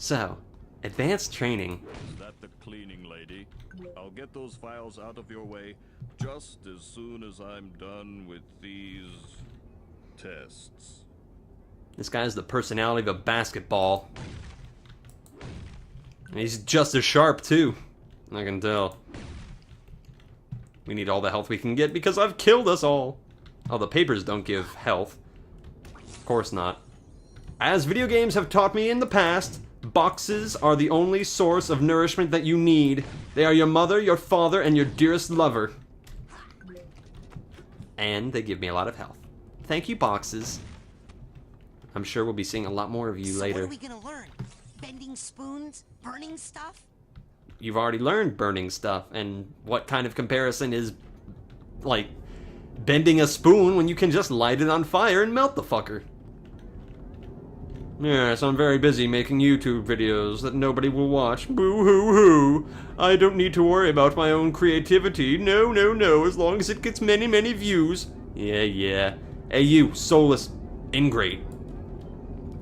So, advanced training. Is that the cleaning lady? I'll get those files out of your way just as soon as I'm done with these tests. This guy has the personality of a basketball. And he's just as sharp, too. I can tell. We need all the health we can get because I've killed us all. Oh, the papers don't give health. Of course not. As video games have taught me in the past, boxes are the only source of nourishment that you need. They are your mother, your father, and your dearest lover. And they give me a lot of health. Thank you, boxes. I'm sure we'll be seeing a lot more of you later. What are we gonna learn? Bending spoons? Burning stuff? You've already learned burning stuff, and what kind of comparison is, like, bending a spoon when you can just light it on fire and melt the fucker? Yes, I'm very busy making YouTube videos that nobody will watch. Boo-hoo-hoo. I don't need to worry about my own creativity. No, no, no, as long as it gets many, many views. Yeah. Hey, you, soulless ingrate.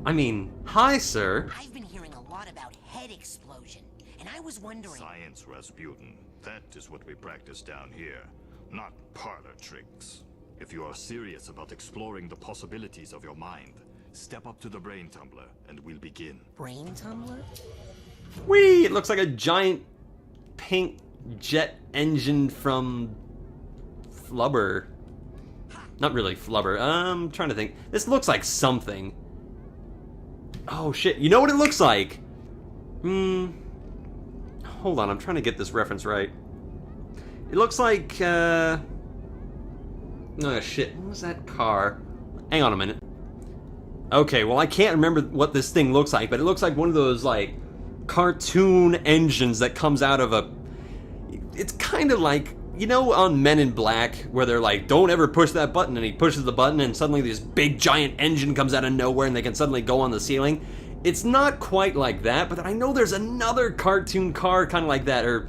I mean, hi, sir. I've been hearing a lot about head explosion, and I was wondering... Science, Rasputin. That is what we practice down here, not parlor tricks. If you are serious about exploring the possibilities of your mind, step up to the brain tumbler, and we'll begin. Brain tumbler? Whee! It looks like a giant pink jet engine from Flubber. Not really Flubber. I'm trying to think. This looks like something. Oh shit, you know what it looks like? Hold on, I'm trying to get this reference right. It looks like, oh shit, what was that car? Hang on a minute. Okay, well I can't remember what this thing looks like, but it looks like one of those, like, cartoon engines that comes out of a... It's kind of like, you know on Men in Black, where they're like, don't ever push that button, and he pushes the button, and suddenly this big giant engine comes out of nowhere, and they can suddenly go on the ceiling? It's not quite like that, but I know there's another cartoon car kind of like that, or...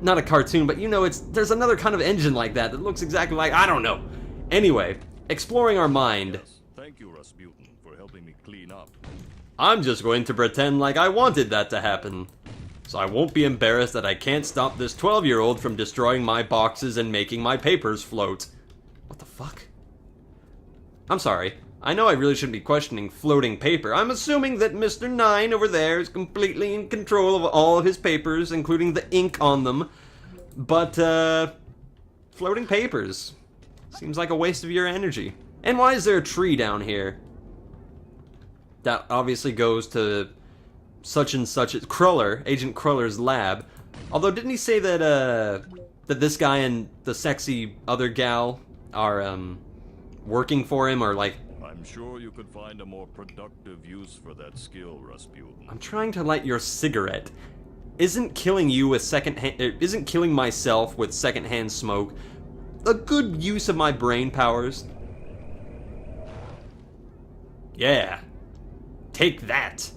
Not a cartoon, but you know, there's another kind of engine like that that looks exactly like... I don't know. Anyway, exploring our mind. Yes. Thank you, Rasputin, for helping me clean up. I'm just going to pretend like I wanted that to happen. So I won't be embarrassed that I can't stop this 12-year-old from destroying my boxes and making my papers float. What the fuck? I'm sorry. I know I really shouldn't be questioning floating paper. I'm assuming that Mr. 9 over there is completely in control of all of his papers, including the ink on them. But, floating papers. Seems like a waste of your energy. And why is there a tree down here? That obviously goes to such and such, Cruller, Agent Cruller's lab. Although, didn't he say that, that this guy and the sexy other gal are, working for him, or like... I'm sure you could find a more productive use for that skill, Rasputin. I'm trying to light your cigarette. Isn't killing you with isn't killing myself with secondhand smoke a good use of my brain powers? Yeah. Take that.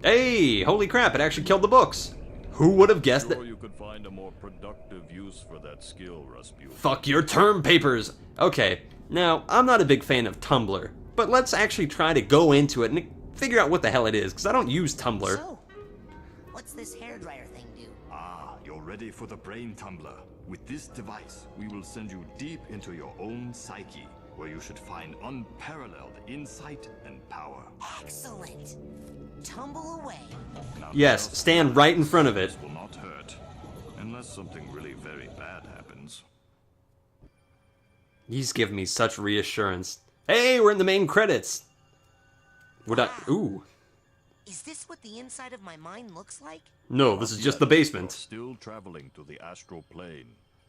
Hey, holy crap, it actually killed the books. Who would have guessed that? You could find a more productive use for that skill, Rasputin. Fuck your term papers. Okay, now, I'm not a big fan of Tumblr, but let's actually try to go into it and figure out what the hell it is, because I don't use Tumblr. So, what's this hairdryer thing do? Ah, you're ready for the brain tumbler. With this device, we will send you deep into your own psyche, where you should find unparalleled insight and power. Excellent. Tumble away. Now, Yes, stand right in front of it. this will not hurt, unless something really very bad happens. He's giving me such reassurance. Hey, we're in the main credits. Would I... Ooh. Is this what the inside of my mind looks like? No, this is just the Yet, you're basement. still traveling to the astral plane.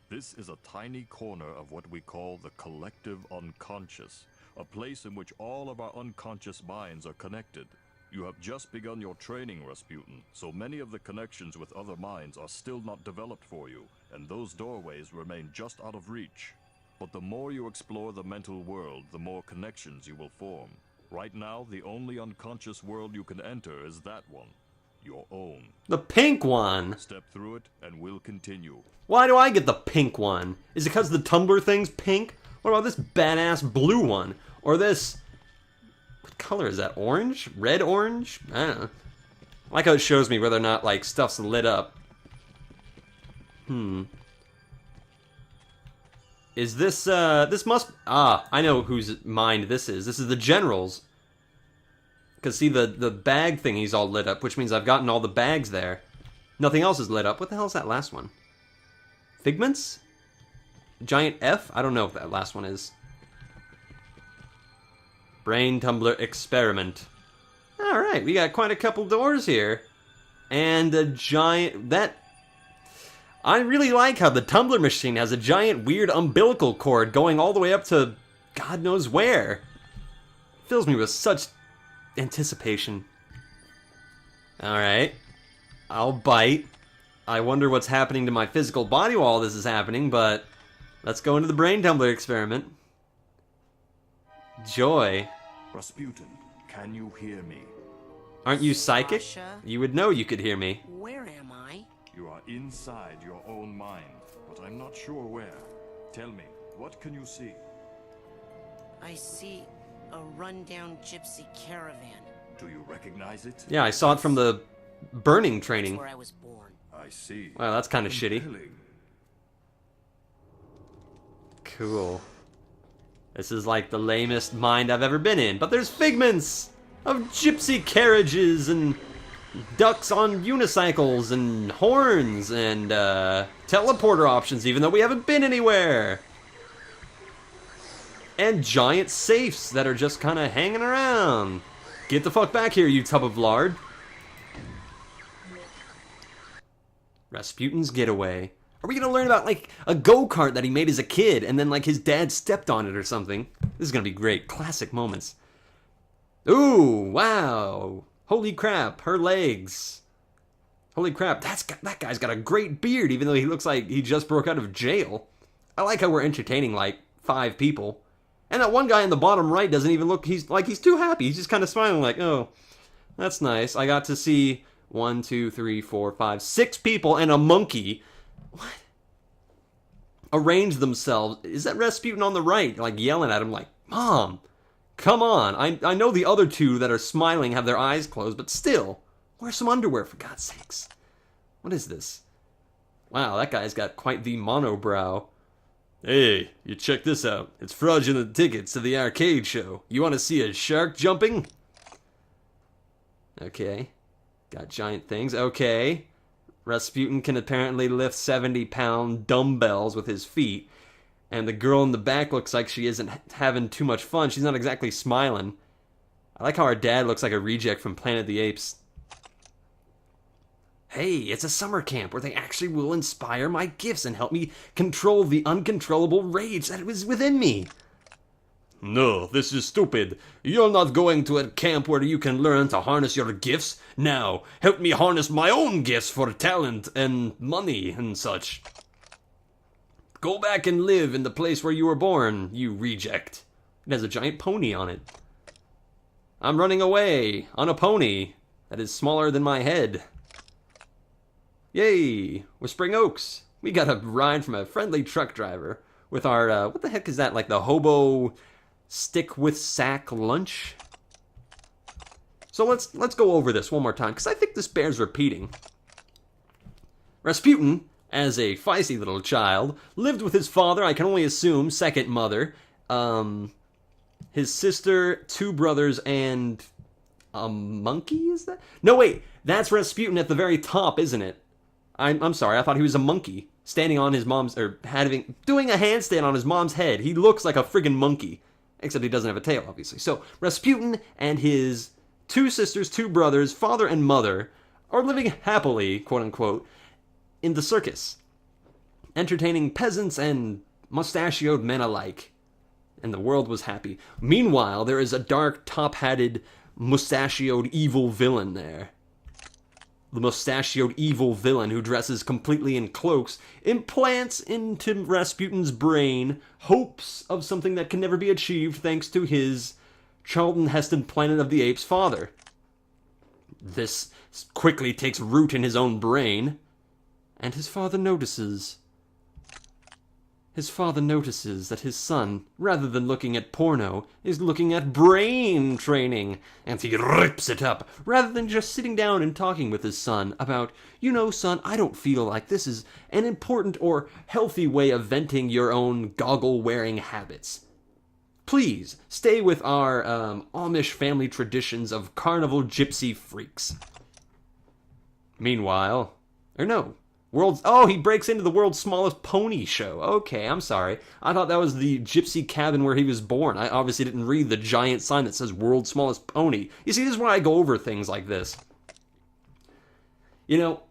This is a tiny corner of what we call the collective unconscious, a place in which all of our unconscious minds are connected. You have just begun your training, Rasputin, so many of the connections with other minds are still not developed for you, and those doorways remain just out of reach. But the more you explore the mental world, the more connections you will form. Right now, the only unconscious world you can enter is that one, your own. The pink one. Step through it, and we'll continue. Why do I get the pink one? Is it because the Tumblr thing's pink? What about this badass blue one? Or this... What color is that? Orange? Red orange? I don't know. I like how it shows me whether or not, like, stuff's lit up. Is this, this must... Ah, I know whose mind this is. This is the general's. Because, see, the bag thingy's all lit up, which means I've gotten all the bags there. Nothing else is lit up. What the hell is that last one? Figments? Giant F? I don't know if that last one is. Brain tumbler experiment. Alright, we got quite a couple doors here. And a giant... That... I really like how the tumbler machine has a giant weird umbilical cord going all the way up to God knows where. Fills me with such anticipation. Alright. I'll bite. I wonder what's happening to my physical body while this is happening, but let's go into the brain tumbler experiment. Joy. Rasputin, can you hear me? Aren't you psychic? Sasha? You would know you could hear me. Where am I? You are inside your own mind, but I'm not sure where. Tell me, what can you see? I see a rundown gypsy caravan. Do you recognize it? Yeah, I saw it from the burning That's training. where I was born. I see. Wow, that's kind of shitty. Compelling. Cool. This is like the lamest mind I've ever been in, but there's figments of gypsy carriages and ducks on unicycles and horns and teleporter options, even though we haven't been anywhere. And giant safes that are just kind of hanging around. Get the fuck back here, you tub of lard. Rasputin's getaway. Are we gonna learn about, like, a go-kart that he made as a kid, and then, like, his dad stepped on it or something? This is gonna be great. Classic moments. Ooh, wow. Holy crap, her legs. Holy crap, that guy's got a great beard, even though he looks like he just broke out of jail. I like how we're entertaining, like, 5 people. And that one guy in the bottom right doesn't even look, he's too happy. He's just kind of smiling like, oh, that's nice. I got to see 1, 2, 3, 4, 5, 6 people and a monkey. What? Arrange themselves. Is that Rasputin on the right, like, yelling at him like, Mom, come on. I know the other 2 that are smiling have their eyes closed, but still, wear some underwear, for God's sakes. What is this? Wow, that guy's got quite the monobrow. Hey, you check this out. It's fraudulent tickets to the arcade show. You want to see a shark jumping? Okay. Got giant things. Okay. Rasputin can apparently lift 70-pound dumbbells with his feet. And the girl in the back looks like she isn't having too much fun. She's not exactly smiling. I like how our dad looks like a reject from Planet of the Apes. Hey, it's a summer camp where they actually will inspire my gifts and help me control the uncontrollable rage that was within me. No, this is stupid. You're not going to a camp where you can learn to harness your gifts. Now, help me harness my own gifts for talent and money and such. Go back and live in the place where you were born, you reject. It has a giant pony on it. I'm running away on a pony that is smaller than my head. Yay! Whispering Oaks. We got a ride from a friendly truck driver with our, what the heck is that? Like the hobo stick with sack lunch? So let's go over this one more time, because I think this bears repeating. Rasputin, as a feisty little child, lived with his father, I can only assume, second mother, his sister, 2 brothers, and a monkey, is that? No, wait, that's Rasputin at the very top, isn't it? I'm sorry, I thought he was a monkey, standing on his mom's, or doing a handstand on his mom's head. He looks like a friggin' monkey, except he doesn't have a tail, obviously. So, Rasputin and his 2 sisters, 2 brothers, father and mother, are living happily, quote-unquote, in the circus, entertaining peasants and mustachioed men alike. And the world was happy. Meanwhile, there is a dark, top-hatted, mustachioed evil villain there. The mustachioed evil villain who dresses completely in cloaks implants into Rasputin's brain hopes of something that can never be achieved thanks to his Charlton Heston Planet of the Apes father. This quickly takes root in his own brain, and his father notices. His father notices that his son, rather than looking at porno, is looking at brain training, and he rips it up, rather than just sitting down and talking with his son about, you know, son, I don't feel like this is an important or healthy way of venting your own goggle-wearing habits. Please, stay with our Amish family traditions of carnival gypsy freaks. Meanwhile, or no, he breaks into the world's smallest pony show. Okay, I'm sorry. I thought that was the gypsy cabin where he was born. I obviously didn't read the giant sign that says world's smallest pony. You see, this is why I go over things like this. You know,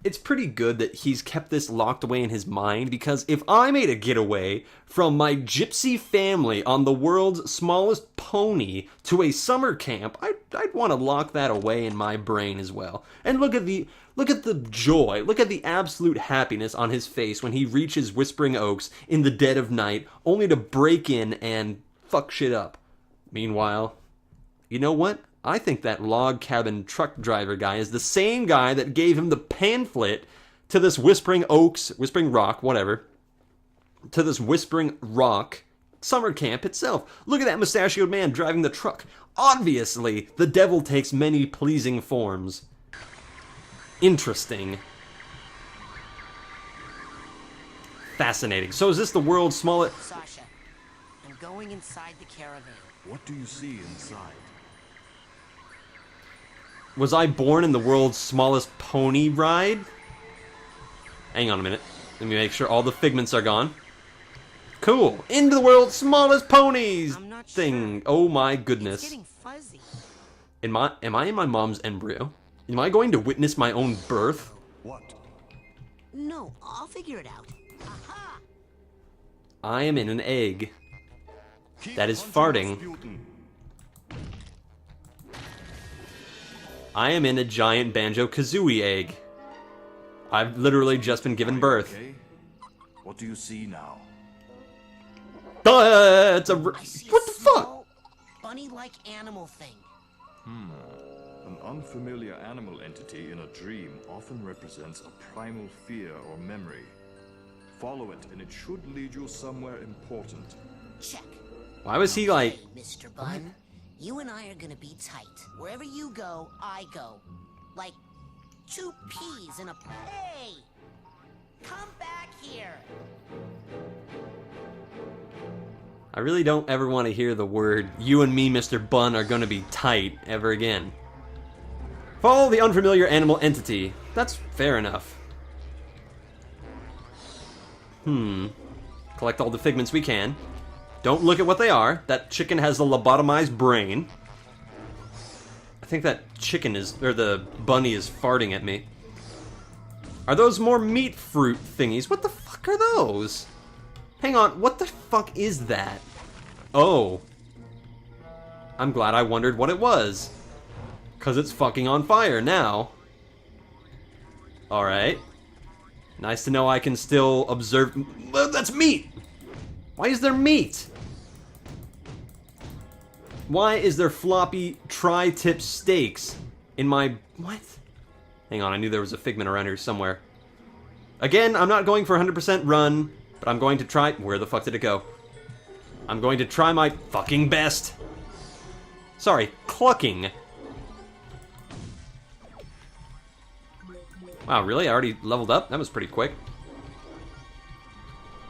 it's pretty good that he's kept this locked away in his mind, because if I made a getaway from my gypsy family on the world's smallest pony to a summer camp, I'd want to lock that away in my brain as well. And look at the joy, look at the absolute happiness on his face when he reaches Whispering Oaks in the dead of night, only to break in and fuck shit up. Meanwhile, you know what? I think that log cabin truck driver guy is the same guy that gave him the pamphlet to this Whispering Rock summer camp itself. Look at that mustachioed man driving the truck. Obviously, the devil takes many pleasing forms. Interesting. Fascinating. So is this the world's smallest... Sasha, I'm going inside the caravan. What do you see inside? Was I born in the world's smallest pony ride? Hang on a minute. Let me make sure all the figments are gone. Cool. Into the world's smallest ponies thing. Sure. Oh my goodness. It's getting fuzzy. Am I in my mom's embryo? Am I going to witness my own birth? What? No, I'll figure it out. Aha! I am in an egg. That is farting. Rasputin. I am in a giant Banjo-Kazooie egg. I've literally just been given birth. Okay. What do you see now? It's a... I see What the fuck? small, bunny-like animal thing. An unfamiliar animal entity in a dream often represents a primal fear or memory. Follow it, and it should lead you somewhere important. Check. Why was he like... Hey, Mr. Bun, you and I are gonna be tight. Wherever you go, I go. Like two peas in a... Hey! Come back here! I really don't ever want to hear the word, you and me, Mr. Bun, are gonna be tight, ever again. Follow the unfamiliar animal entity. That's fair enough. Collect all the figments we can. Don't look at what they are. That chicken has a lobotomized brain. I think that chicken is, or the bunny is farting at me. Are those more meat fruit thingies? What the fuck are those? Hang on, what the fuck is that? Oh. I'm glad I wondered what it was. 'Cause it's fucking on fire now. Alright. Nice to know I can still observe... That's meat! Why is there meat? Why is there floppy tri-tip steaks in my... What? Hang on, I knew there was a figment around here somewhere. Again, I'm not going for 100% run, but I'm going to try... Where the fuck did it go? I'm going to try my fucking best. Sorry, clucking. Wow, really? I already leveled up? That was pretty quick.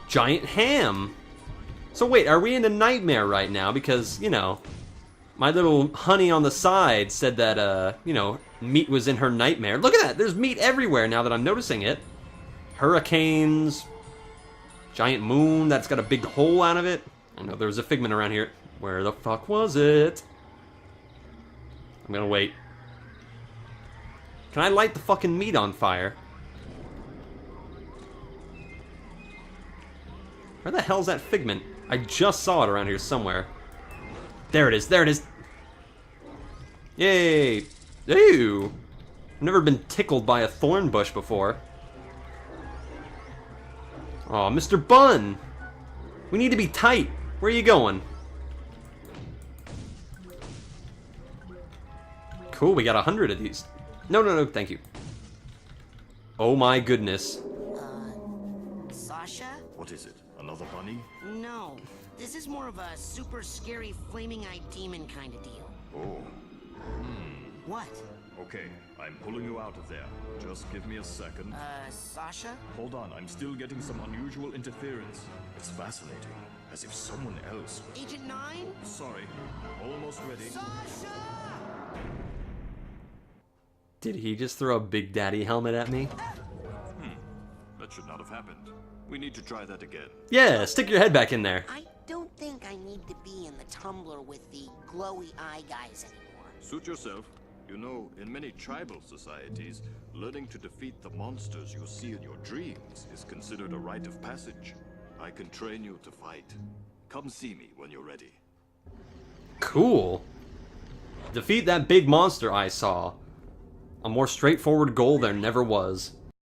Giant ham. So wait, are we in a nightmare right now? Because, you know, my little honey on the side said that, you know, meat was in her nightmare. Look at that! There's meat everywhere now that I'm noticing it. Hurricanes. Giant moon that's got a big hole out of it. I know there was a figment around here. Where the fuck was it? I'm gonna wait. Can I light the fucking meat on fire? Where the hell's that figment? I just saw it around here somewhere. There it is, there it is! Yay! Ew! I've never been tickled by a thorn bush before. Aw, Mr. Bun! We need to be tight! Where are you going? Cool, we got 100 of these. No, thank you. Oh my goodness. Sasha? What is it? Another bunny? No, this is more of a super scary flaming-eyed demon kind of deal. Oh. What? Okay, I'm pulling you out of there. Just give me a second. Sasha? Hold on, I'm still getting some unusual interference. It's fascinating, as if someone else... Agent 9? Sorry, almost ready. Sasha! Did he just throw a Big Daddy helmet at me? That should not have happened. We need to try that again. Yeah, stick your head back in there. I don't think I need to be in the tumbler with the glowy eye guys anymore. Suit yourself. You know, in many tribal societies, learning to defeat the monsters you see in your dreams is considered a rite of passage. I can train you to fight. Come see me when you're ready. Cool. Defeat that big monster I saw. A more straightforward goal there never was.